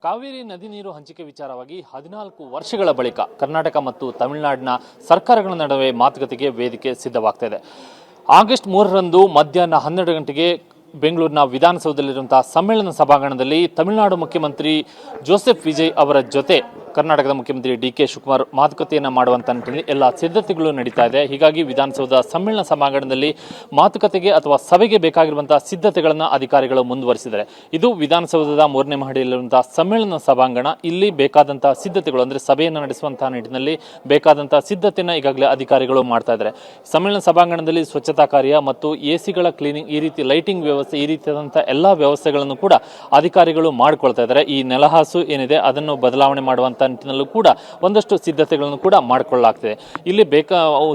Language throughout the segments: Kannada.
ಕಾವೇರಿ ನದಿ ನೀರು ಹಂಚಿಕೆ ವಿಚಾರವಾಗಿ 14 ವರ್ಷಗಳ ಬಳಿಕ ಕರ್ನಾಟಕ ಮತ್ತು ತಮಿಳುನಾಡಿನ ಸರ್ಕಾರಗಳ ನಡುವೆ ಮಾತುಕತೆಗೆ ವೇದಿಕೆ ಸಿದ್ಧವಾಗ್ತಾ ಇದೆ. ಆಗಸ್ಟ್ 3ರಂದು ಮಧ್ಯಾಹ್ನ 12 ಗಂಟೆಗೆ ಬೆಂಗಳೂರಿನ ವಿಧಾನಸೌಧದಲ್ಲಿರುವಂತಹ ಸಮ್ಮೇಳನ ಸಭಾಂಗಣದಲ್ಲಿ ತಮಿಳುನಾಡು ಮುಖ್ಯಮಂತ್ರಿ ಜೋಸೆಫ್ ವಿಜಯ್ ಅವರ ಜೊತೆ ಕರ್ನಾಟಕದ ಮುಖ್ಯಮಂತ್ರಿ ಡಿ.ಕೆ. ಶಿವಕುಮಾರ್ ಮಾತುಕತೆಯನ್ನು ಮಾಡುವಂತ ನಿಟ್ಟಿನಲ್ಲಿ ಎಲ್ಲ ಸಿದ್ಧತೆಗಳು ನಡೀತಾ ಇದೆ. ಹೀಗಾಗಿ ವಿಧಾನಸೌಧ ಸಮ್ಮೇಳನ ಸಭಾಂಗಣದಲ್ಲಿ ಮಾತುಕತೆಗೆ ಅಥವಾ ಸಭೆಗೆ ಬೇಕಾಗಿರುವಂತಹ ಸಿದ್ಧತೆಗಳನ್ನು ಅಧಿಕಾರಿಗಳು ಮುಂದುವರಿಸಿದ್ದಾರೆ. ಇದು ವಿಧಾನಸೌಧದ 3ನೇ ಮಹಡಿಯಲ್ಲಿರುವಂತಹ ಸಮ್ಮೇಳನ ಸಭಾಂಗಣ. ಇಲ್ಲಿ ಬೇಕಾದಂತಹ ಸಿದ್ಧತೆಗಳು ಅಂದರೆ ಸಭೆಯನ್ನು ನಡೆಸುವಂತಹ ನಿಟ್ಟಿನಲ್ಲಿ ಬೇಕಾದಂತಹ ಸಿದ್ಧತೆಯನ್ನು ಈಗಾಗಲೇ ಅಧಿಕಾರಿಗಳು ಮಾಡ್ತಾ ಇದ್ದಾರೆ. ಸಮ್ಮೇಳನ ಸಭಾಂಗಣದಲ್ಲಿ ಸ್ವಚ್ಛತಾ ಕಾರ್ಯ ಮತ್ತು ಎಸಿಗಳ ಕ್ಲೀನಿಂಗ್, ಈ ರೀತಿ ಲೈಟಿಂಗ್ ವ್ಯವಸ್ಥೆ, ಈ ರೀತಿಯಾದಂತಹ ಎಲ್ಲ ವ್ಯವಸ್ಥೆಗಳನ್ನು ಕೂಡ ಅಧಿಕಾರಿಗಳು ಮಾಡಿಕೊಳ್ತಾ ಇದ್ದಾರೆ. ಈ ನೆಲಹಾಸು ಏನಿದೆ ಅದನ್ನು ಬದಲಾವಣೆ ಮಾಡುವಂತ ನಿಟ್ಟಿನಲ್ಲೂ ಕೂಡ ಒಂದಷ್ಟು ಸಿದ್ಧತೆಗಳನ್ನು ಕೂಡ ಮಾಡಿಕೊಳ್ಳಲಾಗ್ತಿದೆ. ಇಲ್ಲಿ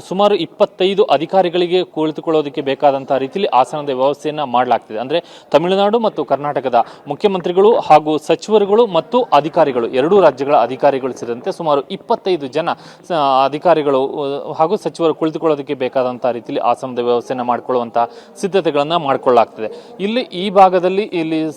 ಸುಮಾರು 25 ಅಧಿಕಾರಿಗಳಿಗೆ ಕುಳಿತುಕೊಳ್ಳೋದಕ್ಕೆ ಬೇಕಾದಂತಹ ರೀತಿಯಲ್ಲಿ ಆಸನದ ವ್ಯವಸ್ಥೆಯನ್ನ ಮಾಡಲಾಗ್ತಿದೆ. ಅಂದ್ರೆ ತಮಿಳುನಾಡು ಮತ್ತು ಕರ್ನಾಟಕದ ಮುಖ್ಯಮಂತ್ರಿಗಳು ಹಾಗೂ ಸಚಿವರುಗಳು ಮತ್ತು ಅಧಿಕಾರಿಗಳು, ಎರಡೂ ರಾಜ್ಯಗಳ ಅಧಿಕಾರಿಗಳು ಸೇರಿದಂತೆ ಸುಮಾರು 25 ಜನ ಅಧಿಕಾರಿಗಳು ಹಾಗೂ ಸಚಿವರು ಕುಳಿತುಕೊಳ್ಳೋದಕ್ಕೆ ಬೇಕಾದಂತಹ ರೀತಿಯಲ್ಲಿ ಆಸನದ ವ್ಯವಸ್ಥೆಯನ್ನ ಮಾಡಿಕೊಳ್ಳುವಂತಹ ಸಿದ್ಧತೆಗಳನ್ನ ಮಾಡಿಕೊಳ್ಳಲಾಗ್ತಿದೆ. ಇಲ್ಲಿ ಈ ಭಾಗದಲ್ಲಿ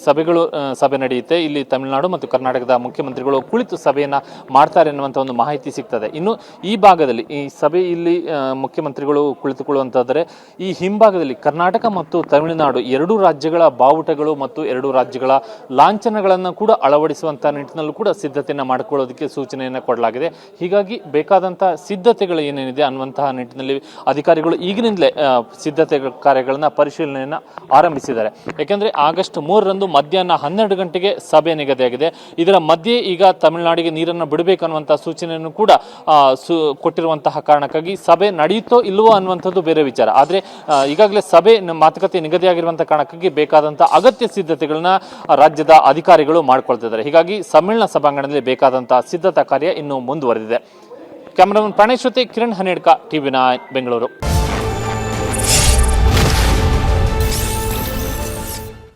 ಸಭೆ ನಡೆಯುತ್ತೆ. ಇಲ್ಲಿ ತಮಿಳುನಾಡು ಮತ್ತು ಕರ್ನಾಟಕದ ಮುಖ್ಯಮಂತ್ರಿಗಳು ಕುಳಿತು ಸಭೆಯನ್ನ ಮಾಡ್ತಾರೆ ಎನ್ನುವಂತ ಒಂದು ಮಾಹಿತಿ ಸಿಗ್ತದೆ. ಇನ್ನು ಈ ಭಾಗದಲ್ಲಿ ಈ ಸಭೆ ಇಲ್ಲಿ ಮುಖ್ಯಮಂತ್ರಿಗಳು ಕುಳಿತುಕೊಳ್ಳುವಂತಾದರೆ ಈ ಹಿಂಭಾಗದಲ್ಲಿ ಕರ್ನಾಟಕ ಮತ್ತು ತಮಿಳುನಾಡು ಎರಡೂ ರಾಜ್ಯಗಳ ಬಾವುಟಗಳು ಮತ್ತು ಎರಡೂ ರಾಜ್ಯಗಳ ಲಾಂಛನಗಳನ್ನು ಕೂಡ ಅಳವಡಿಸುವಂತಹ ನಿಟ್ಟಿನಲ್ಲೂ ಕೂಡ ಸಿದ್ಧತೆಯನ್ನು ಮಾಡಿಕೊಳ್ಳೋದಕ್ಕೆ ಸೂಚನೆಯನ್ನು ಕೊಡಲಾಗಿದೆ. ಹೀಗಾಗಿ ಬೇಕಾದಂತಹ ಸಿದ್ಧತೆಗಳು ಏನೇನಿದೆ ಅನ್ನುವಂತಹ ನಿಟ್ಟಿನಲ್ಲಿ ಅಧಿಕಾರಿಗಳು ಈಗಿನಿಂದಲೇ ಸಿದ್ಧತೆ ಕಾರ್ಯಗಳನ್ನ ಪರಿಶೀಲನೆಯನ್ನು ಆರಂಭಿಸಿದ್ದಾರೆ. ಯಾಕೆಂದ್ರೆ ಆಗಸ್ಟ್ 3ರಂದು ಮಧ್ಯಾಹ್ನ 12 ಗಂಟೆಗೆ ಸಭೆ ನಿಗದಿಯಾಗಿದೆ. ಇದರ ಮಧ್ಯೆ ಈಗ ತಮಿಳುನಾಡಿಗೆ ನೀರನ್ನು ಬಿಡಬೇಕನ್ನುವಂತಹ ಸೂಚನೆಯನ್ನು ಕೂಡ ಕೊಟ್ಟಿರುವಂತಹ ಕಾರಣಕ್ಕಾಗಿ ಸಭೆ ನಡೆಯುತ್ತೋ ಇಲ್ಲವೋ ಅನ್ನುವಂಥದ್ದು ಬೇರೆ ವಿಚಾರ. ಆದರೆ ಈಗಾಗಲೇ ಸಭೆ ಮಾತುಕತೆ ನಿಗದಿಯಾಗಿರುವಂತಹ ಕಾರಣಕ್ಕಾಗಿ ಬೇಕಾದಂತಹ ಅಗತ್ಯ ಸಿದ್ಧತೆಗಳನ್ನ ರಾಜ್ಯದ ಅಧಿಕಾರಿಗಳು ಮಾಡಿಕೊಳ್ತಿದ್ದಾರೆ. ಹೀಗಾಗಿ ಸಮ್ಮೇಳನ ಸಭಾಂಗಣದಲ್ಲಿ ಬೇಕಾದಂತಹ ಸಿದ್ಧತಾ ಕಾರ್ಯ ಇನ್ನೂ ಮುಂದುವರೆದಿದೆ. ಕ್ಯಾಮರಾಮನ್ ಪ್ರಾಣೇಶ್ ಜೊತೆ ಕಿರಣ್ ಹನೇಡ್ಕ, TV9 ಬೆಂಗಳೂರು.